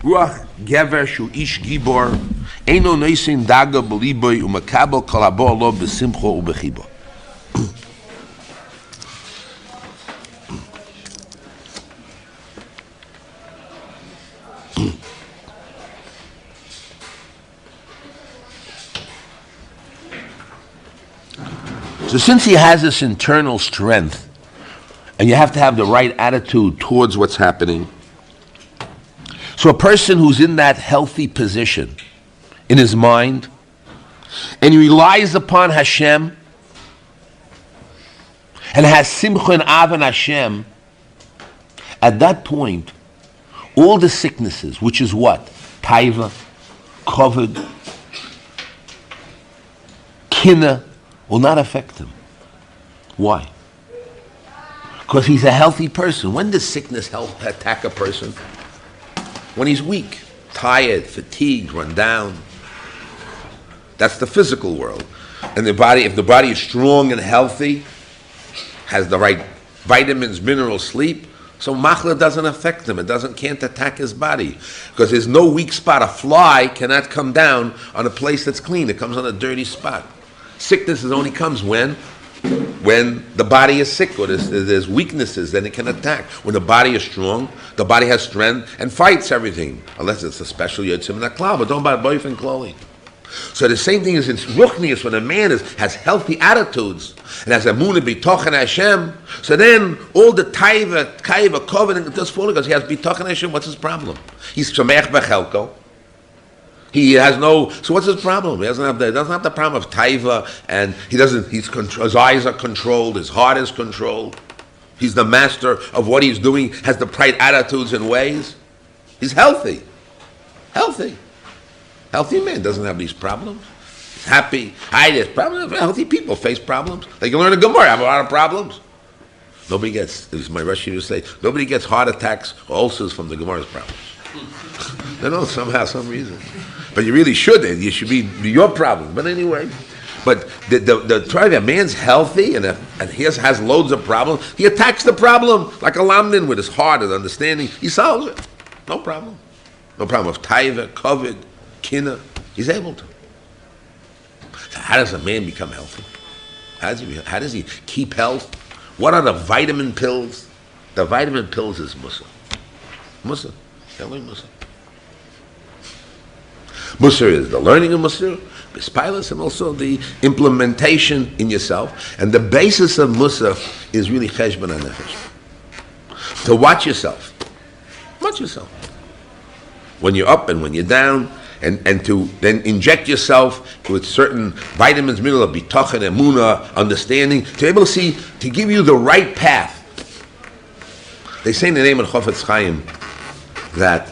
Ruach gever shu ish gibor, eino noisin daga beliboy umakabo kolabo lo besimcho ubechibo. So since he has this internal strength, and you have to have the right attitude towards what's happening, so a person who's in that healthy position in his mind, and he relies upon Hashem, and has simcha and avan Hashem, at that point, all the sicknesses, which is what? Taiva, kovod, kina, will not affect him. Why? Because he's a healthy person. When does sickness attack a person? When he's weak, tired, fatigued, run down. That's the physical world. And the body, if the body is strong and healthy, has the right vitamins, minerals, sleep, so machla doesn't affect him. Can't attack his body. Because there's no weak spot. A fly cannot come down on a place that's clean. It comes on a dirty spot. Sickness only comes when the body is sick or there's weaknesses, then it can attack. When the body is strong, the body has strength and fights everything, unless it's a special yotzim in that cloud, but don't buy boyfriend clothing. So the same thing is in ruchnius, when a man has healthy attitudes and has emunah b'tochen Hashem, so then all the taiva, kovod does fall because he has b'tochen Hashem. What's his problem? He's shomech b'chelko. He has no. So what's his problem? He doesn't have the problem of taiva, and he doesn't. His eyes are controlled. His heart is controlled. He's the master of what he's doing. Has the right attitudes and ways. He's healthy. Healthy man doesn't have these problems. He's happy. There's problems. Healthy people face problems. They can learn a Gemara. Have a lot of problems. Nobody gets. As my Rosh used to say, nobody gets heart attacks or ulcers from the Gemara's problems. No, somehow, some reason. But you really shouldn't. You should be your problem. But anyway, but the tribe, a man's healthy and he has loads of problems. He attacks the problem like a lamnin with his heart and understanding. He solves it. No problem. No problem of taiva, kovod, kina. He's able to. So how does a man become healthy? How does he keep health? What are the vitamin pills? The vitamin pills is Mussar. Mussar. Mussar. Mussar is the learning of Mussar, Bispilus, and also the implementation in yourself. And the basis of Mussar is really cheshbon hanefesh. To watch yourself. Watch yourself. When you're up and when you're down, and to then inject yourself with certain vitamins, minerals, bitochen, emunah, understanding, to be able to see, to give you the right path. They say in the name of Chofetz Chaim that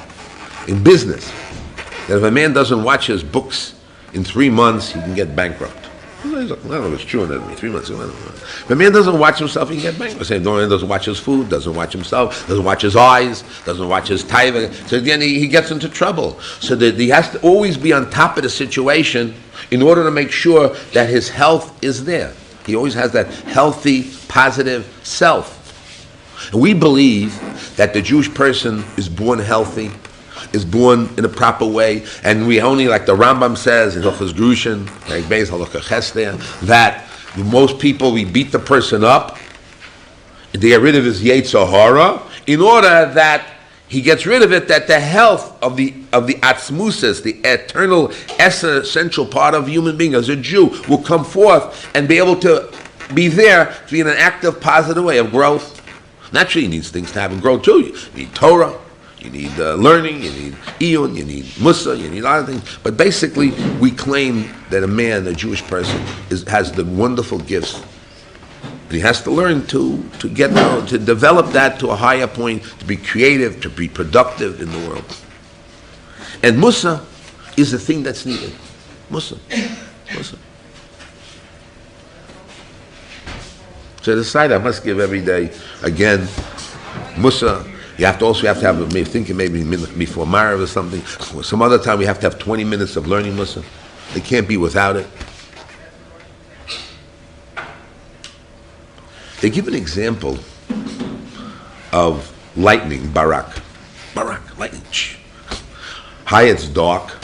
in business, that if a man doesn't watch his books in 3 months, he can get bankrupt. I don't know if it's true in 3 months. If a man doesn't watch himself, he can get bankrupt. If a man doesn't watch his food, doesn't watch himself, doesn't watch his eyes, doesn't watch his taiva, so then he gets into trouble. So that he has to always be on top of the situation in order to make sure that his health is there. He always has that healthy, positive self. And we believe that the Jewish person is born healthy, is born in a proper way, and we only, like the Rambam says in Hilchos Grushin, that most people, we beat the person up to get rid of his Yetzer Hara, in order that he gets rid of it, that the health of the atzmusis, the eternal essential part of human being as a Jew, will come forth and be able to be there to be in an active, positive way of growth. Naturally, he needs things to have and grow too. You need Torah, you need learning, you need iyun, you need Mussar, you need other things. But basically, we claim that a man, a Jewish person, has the wonderful gifts. But he has to learn to develop that to a higher point, to be creative, to be productive in the world. And Mussar is the thing that's needed. Mussar. So the side I must give every day, again, Mussar. You have to have, maybe before Marav or something. Some other time we have to have 20 minutes of learning Mussar. They can't be without it. They give an example of lightning, barak, lightning. High, it's dark.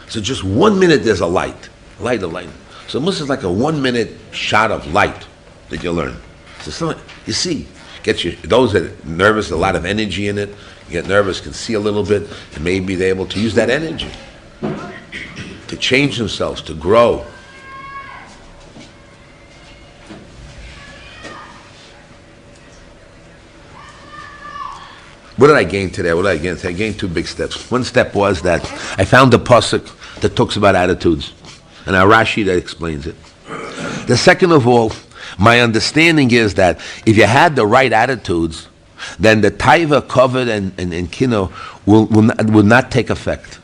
So just 1 minute, there's a light. A light. So Mussar is like a 1 minute shot of light that you learn. So you see, gets you, those that are nervous, a lot of energy in it, you get nervous, can see a little bit, and maybe they're able to use that energy to change themselves, to grow. What did I gain today? What did I gain today? I gained 2 big steps. One step was that I found a pasuk that talks about attitudes, and a Rashi that explains it. The second of all, my understanding is that if you had the right attitudes, then the taiva, kavod, and kino will not take effect.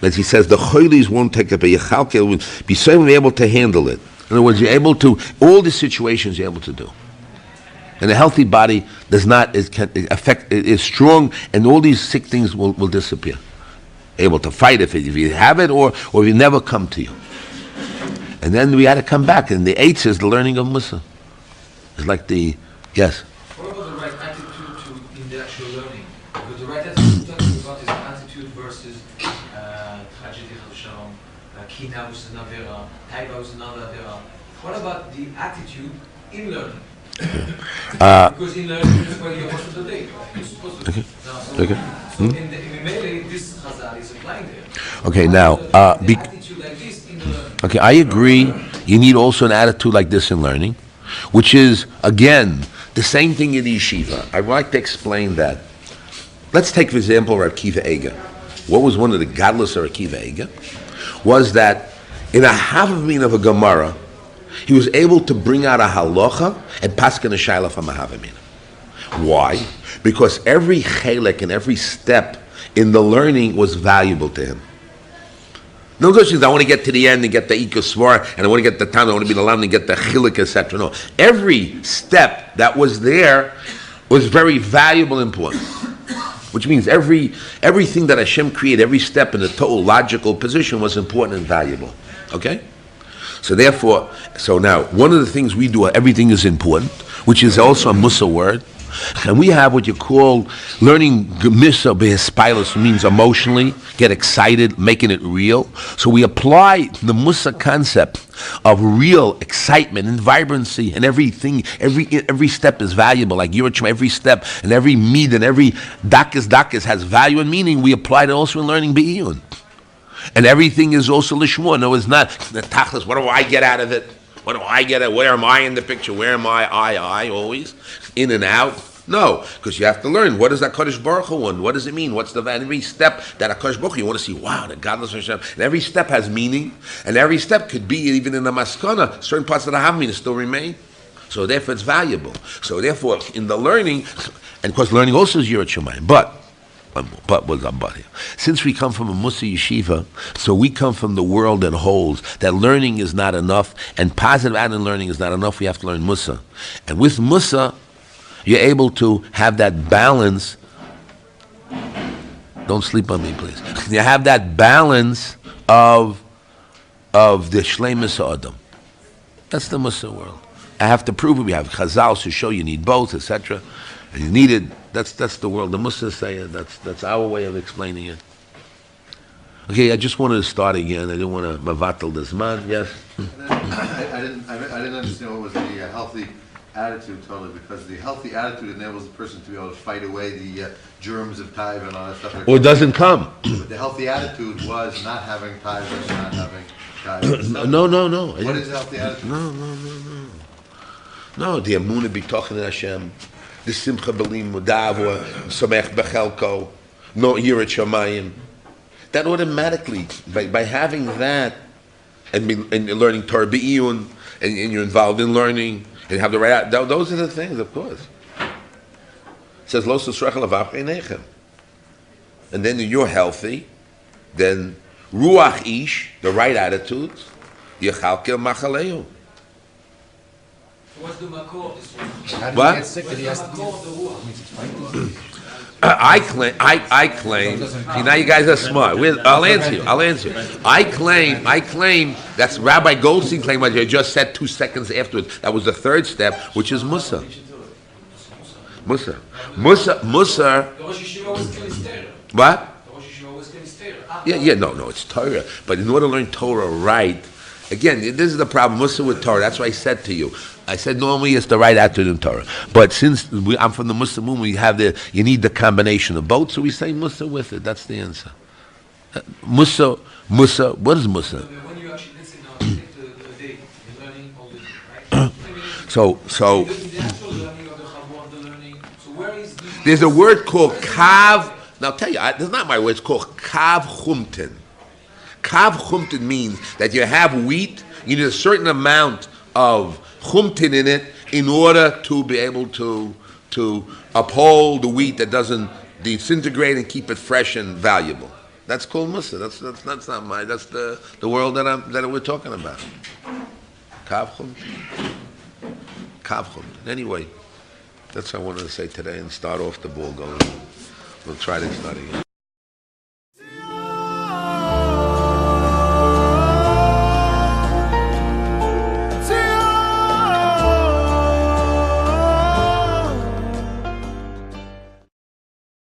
As he says, the cholis won't take effect. Yechalkel will be certainly able to handle it. In other words, you're able to, all the situations you're able to do. And a healthy body does not, is strong, and all these sick things will disappear. Able to fight if you have it, or if you never come to you. And then we had to come back, and the eighth is the learning of Mussar. It's like the, yes? What about the right attitude in the actual learning? Because the right attitude talking about is attitude versus tragedy of shalom, kina versus navera, taiva versus navera. What about the attitude in learning? Because in learning is where you're supposed to do. You're supposed to. Okay. So in the melee, this chazal is applying there. Okay, now, attitude like this in the learning. Okay, I agree. You need also an attitude like this in learning, which is, again, the same thing in the yeshiva. I'd like to explain that. Let's take, for example, Rabbi Akiva Eiger. What was one of the godless of Rabbi Akiva Eiger? Was that in a half of mean of a Gemara, he was able to bring out a halacha and paskin a shayla from a havamina. Why? Because every chelek and every step in the learning was valuable to him. No good things. I want to get to the end and get the ikosvar, and I want to get the time. I want to be the lam and get the chilik, etc. No, every step that was there was very valuable and important. Which means everything that Hashem created, every step in the total logical position was important and valuable. Okay. So therefore, now, one of the things we do, everything is important, which is also a Mussar word. And we have what you call learning Mussar behispilus, means emotionally, get excited, making it real. So we apply the Mussar concept of real excitement and vibrancy, and everything, every step is valuable. Like Yerushalayim, every step and every mid and every dakas has value and meaning. We apply it also in learning Be'iyun. And everything is also lishmor. No, it's not the tachlis. What do I get out of it? What do I get at? Where am I in the picture? Where am I always? In and out? No, because you have to learn. What does that Kodesh Baruch Hu want? What does it mean? What's the every step that a Kodesh Baruch Hu, you want to see, wow, the godless Hashem. And every step has meaning. And every step could be, even in the maskana, certain parts of the Havamina still remain. So therefore it's valuable. So therefore, in the learning, and of course learning also is Yerushalayim. But what's up, buddy? Since we come from a Mussar yeshiva, so we come from the world that holds that learning is not enough, and positive attitude learning is not enough. We have to learn Mussar, and with Mussar, you're able to have that balance. Don't sleep on me, please. You have that balance of the shleimus Adam. That's the Mussar world. I have to prove it. We have chazal to show you need both, etc. And you need it. That's the world. The Mussar say it. That's our way of explaining it. Okay, I just wanted to start again. I didn't want to mavatal this man. Yes. I didn't understand what was the healthy attitude totally, because the healthy attitude enables the person to be able to fight away the germs of taiva and all that stuff. Or it doesn't come. But the healthy attitude was not having taiva, not having taiva. No. What is healthy attitude? No, the emunah b'tochen in Hashem. The simcha b'lim mudavo, samech bechelko, no yirat shamayim. That automatically, by having that, and learning Torah be'iyun, and you're involved in learning, and have the right, those are the things, of course. It says, lo susrechel avach einechem. And then you're healthy, then ruach ish, the right attitudes, yechalkel machaleu. What's the makor of this one? How do What? you get sick that he has to Makor of the ruach. I claim. See, now you guys are smart. I'll answer you. I claim that's Rabbi Goldstein claimed what you just said 2 seconds afterwards. That was the third step, which is Mussar. The Rosh Yeshiva was Kenister. What? The Rosh Yeshiva was Kenister. No, it's Torah. But in order to learn Torah right, again, this is the problem. Mussar with Torah. That's what I said to you. I said normally it's the right attitude in Torah. But since I'm from the Muslim movement, you need the combination of both, so we say Mussar with it. That's the answer. Mussar, what is Mussar? When you actually listen now, take the day, you're learning all this, right? So The actual learning of the Chabur, the learning, so where is this? there's a word called kav. Now I'll tell you, that's not my word. It's called kav chumtin. Kav chumtin means that you have wheat. You need a certain amount of chumtin in it in order to be able to uphold the wheat that doesn't disintegrate and keep it fresh and valuable. That's called Mussar. That's not mine. That's the world that we're talking about. Kav chumtin. Kav chumtin. Anyway, that's what I wanted to say today and start off the ball going. We'll try this not again.